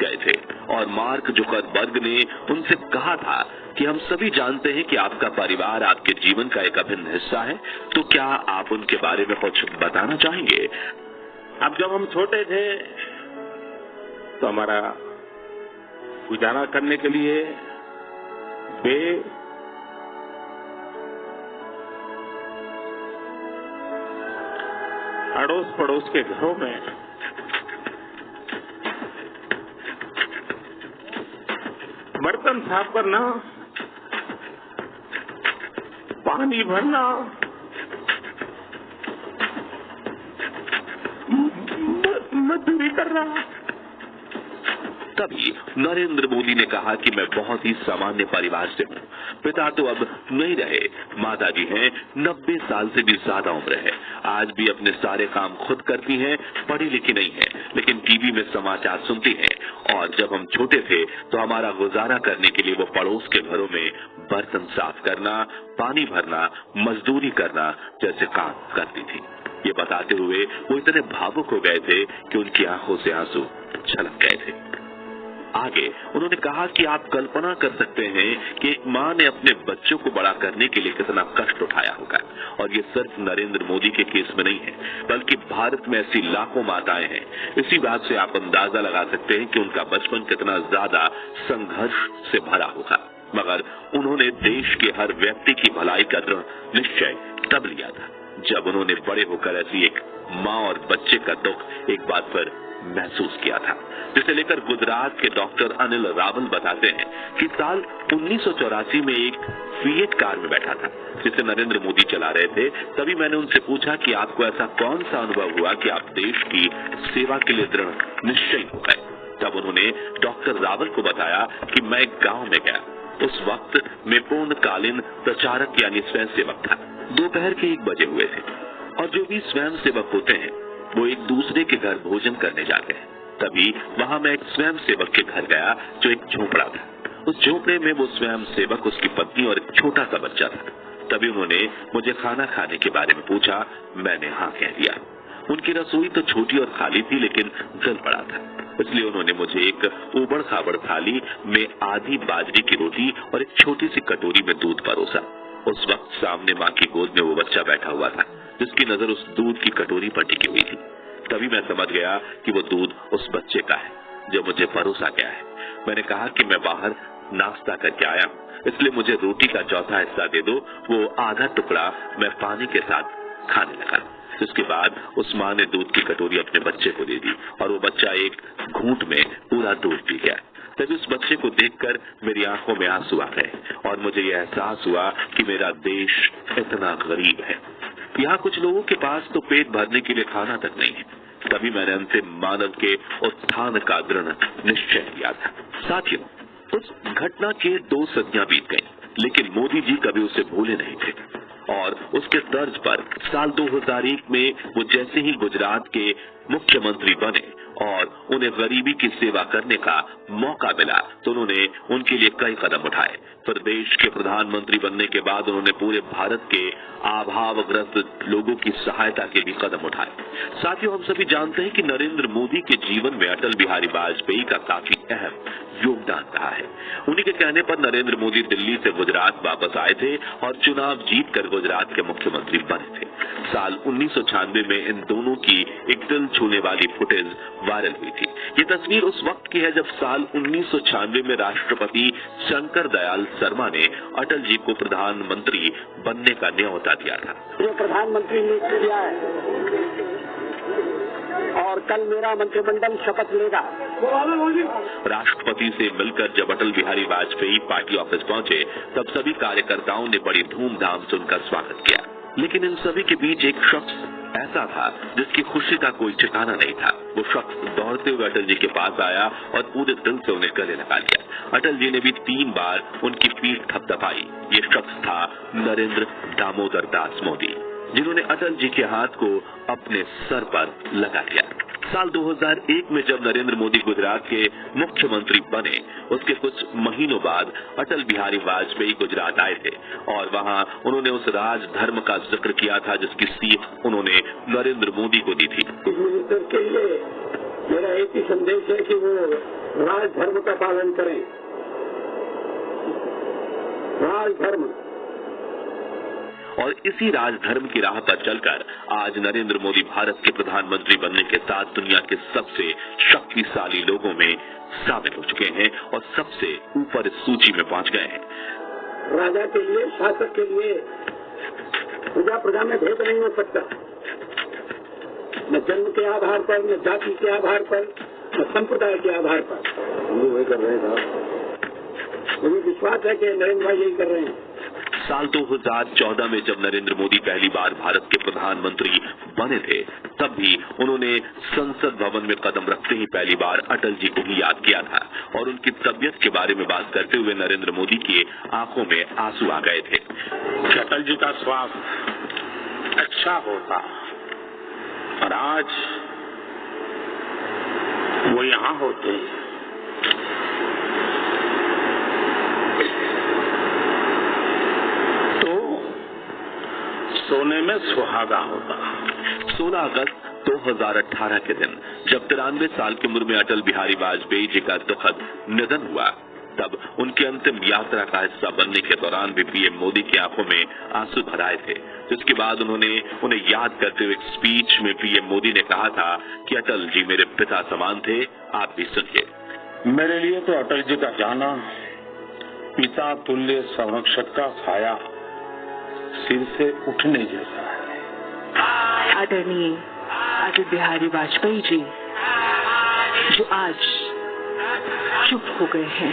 गए थे और मार्क जुकरबर्ग ने उनसे कहा था कि हम सभी जानते हैं कि आपका परिवार आपके जीवन का एक अभिन्न हिस्सा है, तो क्या आप उनके बारे में कुछ बताना चाहेंगे? अब जब हम छोटे थे तो हमारा गुजारा करने के लिए वे अड़ोस पड़ोस के घरों में बर्तन साफ करना, पानी भरना, मजदूरी करना। तभी नरेंद्र मोदी ने कहा कि मैं बहुत ही सामान्य परिवार से हूँ। पिता तो अब नहीं रहे, माताजी हैं, 90 साल से भी ज्यादा उम्र है, आज भी अपने सारे काम खुद करती हैं, पढ़ी लिखी नहीं है, लेकिन टीवी में समाचार सुनती हैं। और जब हम छोटे थे तो हमारा गुजारा करने के लिए वो पड़ोस के घरों में बर्तन साफ करना, पानी भरना, मजदूरी करना जैसे काम करती थी। ये बताते हुए वो इतने भावुक हो गए थे कि उनकी आंखों से आंसू छलक गए थे। आगे उन्होंने कहा कि आप कल्पना कर सकते हैं कि एक माँ ने अपने बच्चों को बड़ा करने के लिए कितना कष्ट उठाया होगा। और ये सिर्फ नरेंद्र मोदी के केस में नहीं है, बल्कि भारत में ऐसी लाखों माताएं हैं। इसी बात से आप अंदाजा लगा सकते हैं कि उनका बचपन कितना ज्यादा संघर्ष से भरा होगा। मगर उन्होंने देश के हर व्यक्ति की भलाई का दृढ़ निश्चय तब लिया था जब उन्होंने बड़े होकर ऐसी एक माँ और बच्चे का दुख एक बार फिर महसूस किया था, जिसे लेकर गुजरात के डॉक्टर अनिल रावल बताते हैं कि साल 1984 में एक फिएट कार में बैठा था जिसे नरेंद्र मोदी चला रहे थे। तभी मैंने उनसे पूछा कि आपको ऐसा कौन सा अनुभव हुआ कि आप देश की सेवा के लिए दृढ़ निश्चयी हो गए। तब उन्होंने डॉक्टर रावल को बताया कि मैं एक गाँव में गया, उस वक्त मैं पूर्णकालीन प्रचारक यानी स्वयं सेवक था। दोपहर के 1 बजे हुए थे और जो भी स्वयं सेवक होते हैं वो एक दूसरे के घर भोजन करने जाते हैं। तभी वहां मैं एक स्वयं सेवक के घर गया जो एक झोपड़ा था। उस झोपड़े में वो स्वयं सेवक, उसकी पत्नी और एक छोटा सा बच्चा था। तभी उन्होंने मुझे खाना खाने के बारे में पूछा, मैंने हाँ कह दिया। उनकी रसोई तो छोटी और खाली थी, लेकिन जल पड़ा था, इसलिए उन्होंने मुझे एक उबड़ खाबड़ थाली में आधी बाजरे की रोटी और एक छोटी सी कटोरी में दूध परोसा। उस वक्त सामने माँ की गोद में वो बच्चा बैठा हुआ था जिसकी नजर उस दूध की कटोरी पर टिकी हुई थी। तभी मैं समझ गया कि वो दूध उस बच्चे का है जो मुझे परोसा गया है। मैंने कहा कि मैं बाहर नाश्ता करके आया हूँ, इसलिए मुझे रोटी का चौथा हिस्सा दे दो। वो आधा टुकड़ा मैं पानी के साथ खाने लगा। उसके बाद उस माँ ने दूध की कटोरी अपने बच्चे को दे दी और वो बच्चा एक घूंट में पूरा दूध पी गया। तभी उस बच्चे को देखकर मेरी आंखों में आंसू आ गए और मुझे यह एहसास हुआ कि मेरा देश इतना गरीब है। यहाँ कुछ लोगों के पास तो पेट भरने के लिए खाना तक नहीं है। तभी मैंने अंतिम मानव के उत्थान का दृढ़ निश्चय लिया था। साथियों, उस घटना के 2 सदियां बीत गईं, लेकिन मोदी जी कभी उसे भूले नहीं थे और उसके तर्ज पर साल 2001 में वो जैसे ही गुजरात के मुख्यमंत्री बने और उन्हें गरीबी की सेवा करने का मौका मिला तो उन्होंने उनके लिए कई कदम उठाए। फिर देश के प्रधानमंत्री बनने के बाद उन्होंने पूरे भारत के अभावग्रस्त लोगों की सहायता के भी कदम उठाए। साथियों, हम सभी जानते हैं कि नरेंद्र मोदी के जीवन में अटल बिहारी वाजपेयी का काफी अहम योगदान रहा है। उन्हीं के कहने पर नरेंद्र मोदी दिल्ली से गुजरात वापस आए थे और चुनाव जीतकर गुजरात के मुख्यमंत्री बने थे। साल 1996 में इन दोनों की एक दिल छूने वाली फुटेज वायरल हुई थी। ये तस्वीर उस वक्त की है जब साल 1996 में राष्ट्रपति शंकर दयाल शर्मा ने अटल जी को प्रधानमंत्री बनने का न्योता दिया था। ये प्रधानमंत्री नियुक्त किया है और कल मेरा मंत्रिमंडल शपथ लेगा। राष्ट्रपति से मिलकर जब अटल बिहारी वाजपेयी पार्टी ऑफिस पहुंचे तब सभी कार्यकर्ताओं ने बड़ी धूमधाम से उनका स्वागत किया। लेकिन इन सभी के बीच एक शख्स ऐसा था जिसकी खुशी का कोई ठिकाना नहीं था। वो शख्स दौड़ते हुए अटल जी के पास आया और पूरे दिल से उन्हें गले लगा लिया। अटल जी ने भी 3 बार उनकी पीठ थपथपाई। ये शख्स था नरेंद्र दामोदर दास मोदी, जिन्होंने अटल जी के हाथ को अपने सर पर लगा लिया। साल 2001 में जब नरेंद्र मोदी गुजरात के मुख्यमंत्री बने, उसके कुछ महीनों बाद अटल बिहारी वाजपेयी गुजरात आए थे और वहां उन्होंने उस राज धर्म का जिक्र किया था जिसकी सीख उन्होंने नरेंद्र मोदी को दी थी। मिनिस्टर के लिए मेरा एक ही संदेश है कि वो राज पालन करें। राजधर्म और इसी राजधर्म की राह पर चलकर आज नरेंद्र मोदी भारत के प्रधानमंत्री बनने के साथ दुनिया के सबसे शक्तिशाली लोगों में शामिल हो चुके हैं और सबसे ऊपर इस सूची में पहुंच गए हैं। राजा के लिए, शासक के लिए प्रजा में भेद नहीं हो सकता, न जन्म के आधार पर, न जाति के आधार पर, न संप्रदाय के आधार पर। हम वही कर रहे हैं साहब। मुझे विश्वास है कि नरेंद्र भाई यही कर रहे हैं। साल 2014 में जब नरेंद्र मोदी पहली बार भारत के प्रधानमंत्री बने थे, तब भी उन्होंने संसद भवन में कदम रखते ही पहली बार अटल जी को ही याद किया था और उनकी तबीयत के बारे में बात करते हुए नरेंद्र मोदी की आंखों में आंसू आ गए थे। अटल जी का स्वास्थ्य अच्छा होता और आज वो यहाँ होते, तो सोने में सुहागा होता। 16 अगस्त 2018 के दिन जब 93 साल की उम्र में अटल बिहारी वाजपेयी जी का दुखद निधन हुआ, तब उनकी अंतिम यात्रा का हिस्सा बनने के दौरान भी पीएम मोदी की आंखों में आंसू भर आए थे। जिसके बाद उन्होंने उन्हें याद करते हुए एक स्पीच में पीएम मोदी ने कहा था कि अटल जी मेरे पिता समान थे, आप भी सुनिए। मेरे लिए तो अटल जी का जाना पिता तुल्य संरक्षक का साया सिर से उठने जैसा है। आदरणीय अटल बिहारी वाजपेयी जी जो आज चुप हो गए हैं।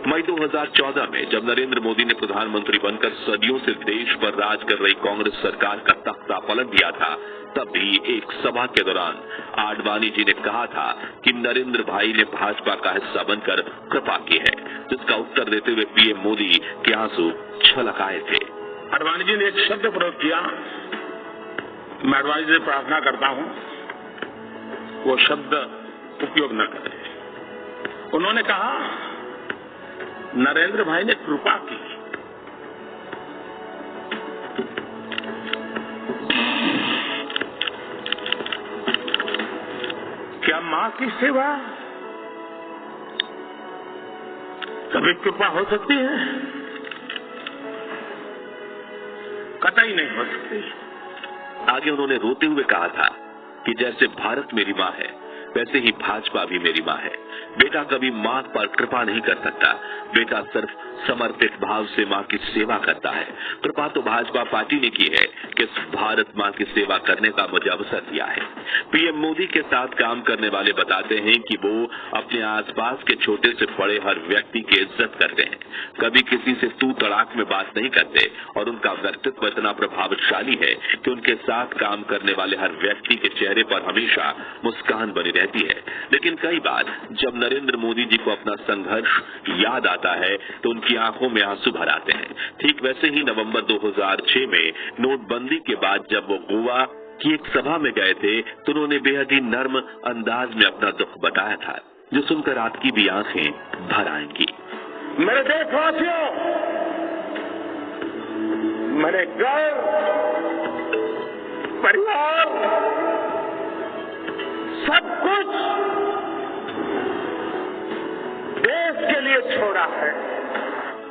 मई 2014 में जब नरेंद्र मोदी ने प्रधानमंत्री बनकर सदियों से देश पर राज कर रही कांग्रेस सरकार का तख्ता पलट दिया था, तब भी एक सभा के दौरान आडवाणी जी ने कहा था कि नरेंद्र भाई ने भाजपा का हिस्सा बनकर कृपा की है, जिसका उत्तर देते हुए पीएम मोदी के आंसू छलक आए थे। आडवाणी जी ने एक शब्द प्रयोग किया, मैं आडवाणी जी से प्रार्थना करता हूं वो शब्द उपयोग न करें। उन्होंने कहा नरेंद्र भाई ने कृपा की। क्या मां की सेवा कभी कृपा हो सकती है? कतई नहीं हो सकती। आगे उन्होंने रोते हुए कहा था कि जैसे भारत मेरी माँ है, वैसे ही भाजपा भी मेरी माँ है। बेटा कभी माँ पर कृपा नहीं कर सकता, बेटा सिर्फ समर्पित भाव से माँ की सेवा करता है। कृपा तो भाजपा पार्टी ने की है कि इस भारत माँ की सेवा करने का मुझे अवसर दिया है। पीएम मोदी के साथ काम करने वाले बताते हैं कि वो अपने आसपास के छोटे से बड़े हर व्यक्ति की इज्जत करते हैं, कभी किसी से तू तड़ाक में बात नहीं करते और उनका व्यक्तित्व इतना प्रभावशाली है कि उनके साथ काम करने वाले हर व्यक्ति के चेहरे पर हमेशा मुस्कान बनी रहती है। लेकिन कई बार जब नरेंद्र मोदी जी को अपना संघर्ष याद आता है तो उनकी आंखों में आंसू भर आते हैं। ठीक वैसे ही नवंबर 2006 में नोटबंदी के बाद जब वो गोवा की एक सभा में गए थे तो उन्होंने बेहद ही नर्म अंदाज में अपना दुख बताया था, जो सुनकर आपकी भी आंखें भर आएंगी। मेरे देशवासियों, मेरे घर परिवार सब कुछ देश के लिए छोड़ा है।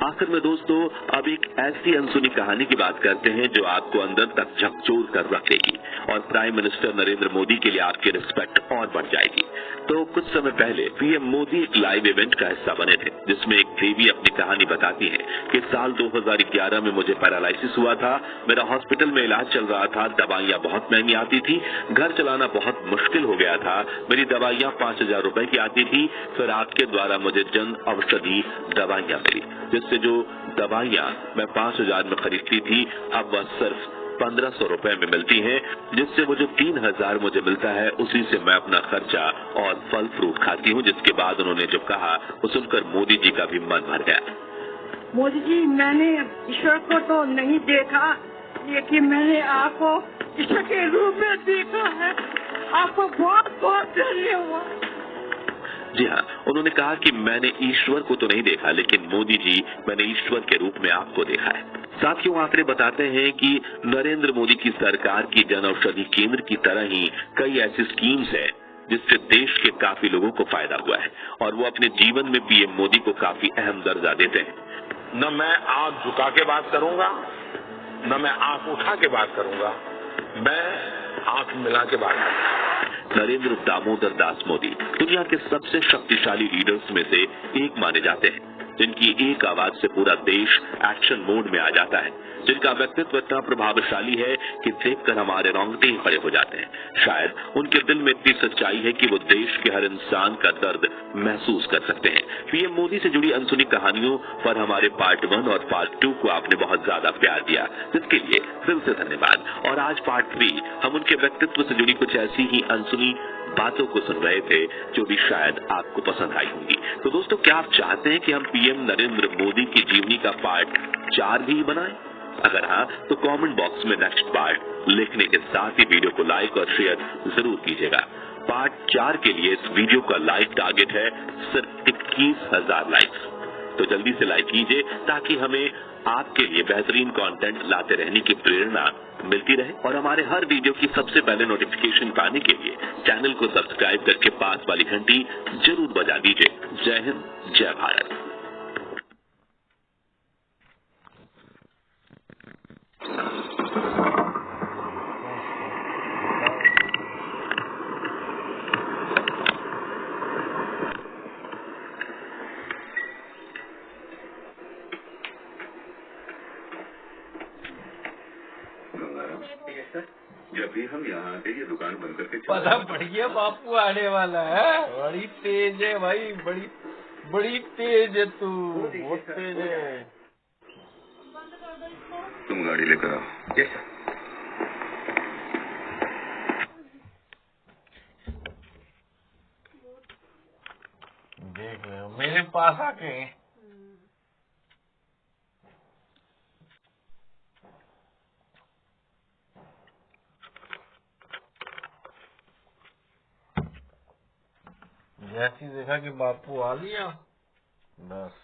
आखिर में दोस्तों अब एक ऐसी अनसुनी कहानी की बात करते हैं जो आपको अंदर तक झकझोर कर रखेगी और प्राइम मिनिस्टर नरेंद्र मोदी के लिए आपकी रिस्पेक्ट और बढ़ जाएगी। तो कुछ समय पहले पीएम मोदी एक लाइव इवेंट का हिस्सा बने थे, जिसमें एक देवी अपनी कहानी बताती है कि साल 2011 में मुझे पैरालाइसिस हुआ था, मेरा हॉस्पिटल में इलाज चल रहा था, दवाइयाँ बहुत महंगी आती थी, घर चलाना बहुत मुश्किल हो गया था, मेरी दवाइयाँ 5000 रुपए की आती थी। फिर आपके द्वारा मुझे जन औषधि दवाइयाँ मिली, जिससे जो दवाइयाँ मैं 5000 में खरीदती थी अब वह सिर्फ 1500 रुपए में मिलती हैं, जिससे वो जो 3000 मुझे मिलता है उसी से मैं अपना खर्चा और फल फ्रूट खाती हूँ। जिसके बाद उन्होंने जो कहा वो सुनकर मोदी जी का भी मन भर गया। मोदी जी, मैंने ईश्वर को तो नहीं देखा, लेकिन मैंने आपको ईश्वर के रूप में देखा है। आपको बहुत बहुत धन्यवाद। जी हाँ, उन्होंने कहा कि मैंने ईश्वर को तो नहीं देखा, लेकिन मोदी जी मैंने ईश्वर के रूप में आपको देखा है। साथियों, आंकड़े बताते हैं कि नरेंद्र मोदी की सरकार की जन औषधि केंद्र की तरह ही कई ऐसी स्कीम्स है जिससे देश के काफी लोगों को फायदा हुआ है और वो अपने जीवन में पीएम मोदी को काफी अहम दर्जा देते हैं। न मैं आंख झुका के बात करूंगा, न मैं आंख उठा के बात करूंगा, मैं आंख मिला के बात करूंगा। नरेंद्र दामोदर दास मोदी दुनिया के सबसे शक्तिशाली लीडर्स में से एक माने जाते हैं, जिनकी एक आवाज से पूरा देश एक्शन मोड में आ जाता है, जिनका व्यक्तित्व इतना प्रभावशाली है कि देखकर हमारे रोंगटे ही खड़े हो जाते हैं। शायद उनके दिल में इतनी सच्चाई है कि वो देश के हर इंसान का दर्द महसूस कर सकते हैं। पीएम मोदी से जुड़ी अनसुनी कहानियों पर हमारे पार्ट 1 और पार्ट 2 को आपने बहुत ज्यादा प्यार दिया, जिसके लिए दिल से धन्यवाद। और आज पार्ट 3 हम उनके व्यक्तित्व से जुड़ी कुछ ऐसी ही अनसुनी बातों को सुन रहे थे जो भी शायद आपको पसंद आई होंगी। तो दोस्तों, क्या आप चाहते हैं कि हम पीएम नरेंद्र मोदी की जीवनी का पार्ट 4 भी बनाएं? अगर हाँ, तो कमेंट बॉक्स में नेक्स्ट पार्ट लिखने के साथ ही वीडियो को लाइक और शेयर जरूर कीजिएगा। पार्ट 4 के लिए इस वीडियो का लाइक टारगेट है सिर्फ 21,000 लाइक्स, तो जल्दी से लाइक कीजिए ताकि हमें आपके लिए बेहतरीन कंटेंट लाते रहने की प्रेरणा मिलती रहे। और हमारे हर वीडियो की सबसे पहले नोटिफिकेशन पाने के लिए चैनल को सब्सक्राइब करके पास वाली घंटी जरूर बजा दीजिए। जय हिंद, जय भारत। जब भी हम यहाँ आते ये दुकान बंद करके पता बढ़िया बापू आने वाला है। बड़ी तेज है भाई, बड़ी तेज है तू, बहुत तेज है। तुम गाड़ी लेकर आओ। Yes sir. देख रहे हो मेरे पास आके जैसी देखा कि बापू आ लिया, बस